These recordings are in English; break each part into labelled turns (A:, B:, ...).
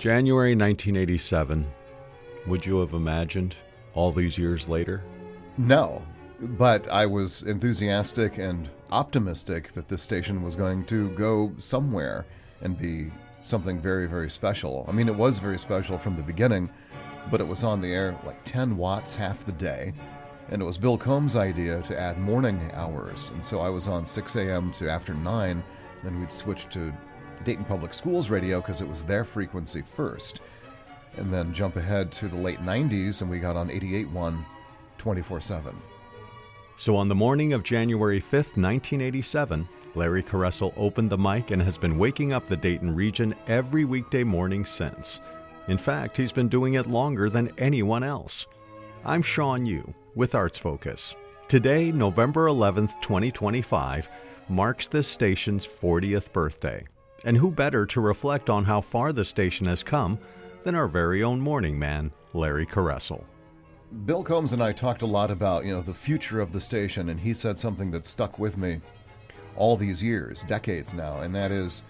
A: January 1987. Would you have imagined all these years later?
B: No, but I was enthusiastic and optimistic that this station was going to go somewhere and be something very, very special. I mean, it was very special from the beginning, but it was on the air like 10 watts half the day. And it was Bill Combs' idea to add morning hours. And so I was on 6 a.m. to after 9. Then we'd switch to Dayton Public Schools radio because it was their frequency first. And then jump ahead to the late 90s and we got on 88.1 24/7.
A: So on the morning of January 5th, 1987, Larry Coressel opened the mic and has been waking up the Dayton region every weekday morning since. In fact, he's been doing it longer than anyone else. I'm Shaun Yu with Arts Focus. Today, November 11th, 2025, marks this station's 40th birthday. And who better to reflect on how far the station has come than our very own morning man, Larry Coressel.
B: Bill Combs and I talked a lot about, the future of the station, and he said something that stuck with me all these years, decades now, and that is,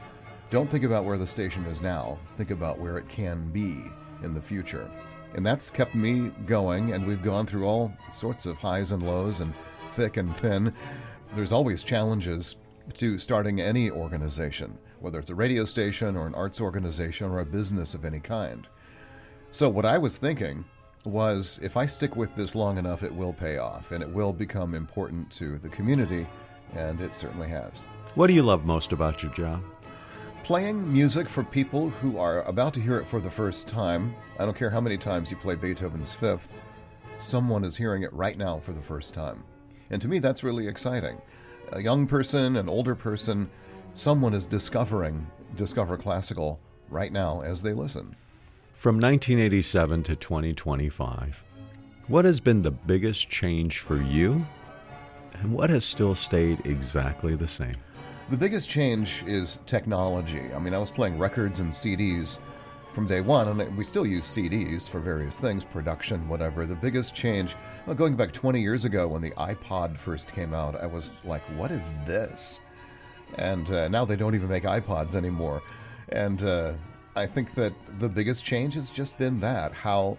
B: don't think about where the station is now, think about where it can be in the future. And that's kept me going, and we've gone through all sorts of highs and lows and thick and thin. There's always challenges to starting any organization, whether it's a radio station or an arts organization or a business of any kind. So what I was thinking was, if I stick with this long enough, it will pay off, and it will become important to the community, and it certainly has.
A: What do you love most about your job?
B: Playing music for people who are about to hear it for the first time. I don't care how many times you play Beethoven's Fifth, someone is hearing it right now for the first time. And to me, that's really exciting. A young person, an older person, someone is discover classical right now as they listen.
A: From 1987 to 2025, what has been the biggest change for you, and what has still stayed exactly the same?
B: The biggest change is technology. I mean, I was playing records and CDs from day one, and we still use CDs for various things, production, whatever. The biggest change, going back 20 years ago when the iPod first came out, I was like, what is this? And now they don't even make iPods anymore. And I think that the biggest change has just been that, how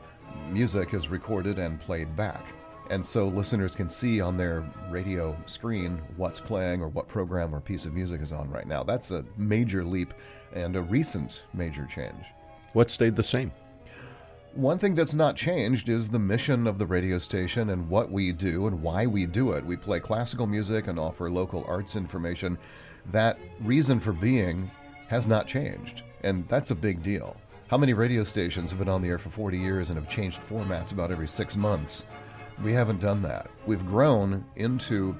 B: music is recorded and played back. And so listeners can see on their radio screen what's playing or what program or piece of music is on right now. That's a major leap and a recent major change.
A: What stayed the same?
B: One thing that's not changed is the mission of the radio station and what we do and why we do it. We play classical music and offer local arts information. That reason for being has not changed, and that's a big deal. How many radio stations have been on the air for 40 years and have changed formats about every 6 months? We haven't done that. We've grown into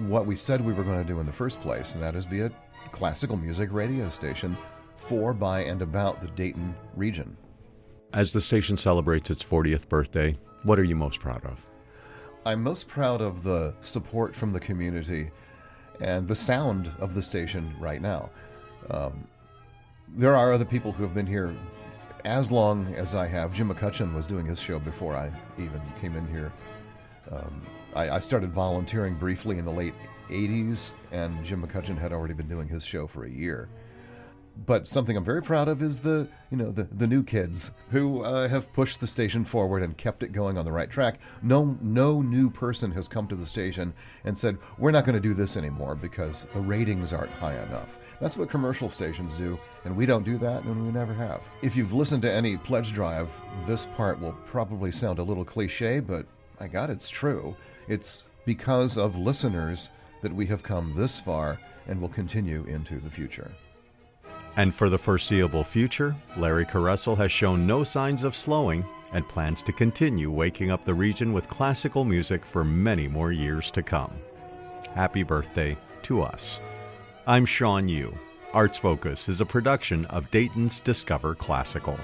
B: what we said we were going to do in the first place, and that is be a classical music radio station for, by, and about the Dayton region.
A: As the station celebrates its 40th birthday, what are you most proud of?
B: I'm most proud of the support from the community and the sound of the station right now. There are other people who have been here as long as I have. Jim McCutcheon was doing his show before I even came in here. I started volunteering briefly in the late 80s, and Jim McCutcheon had already been doing his show for a year. But something I'm very proud of is the new kids who have pushed the station forward and kept it going on the right track. No new person has come to the station and said, we're not going to do this anymore because the ratings aren't high enough. That's what commercial stations do, and we don't do that, and we never have. If you've listened to any pledge drive, this part will probably sound a little cliche, but my God, it's true. It's because of listeners that we have come this far and will continue into the future.
A: And for the foreseeable future, Larry Coressel has shown no signs of slowing and plans to continue waking up the region with classical music for many more years to come. Happy birthday to us. I'm Shaun Yu. Arts Focus is a production of Dayton's Discover Classical.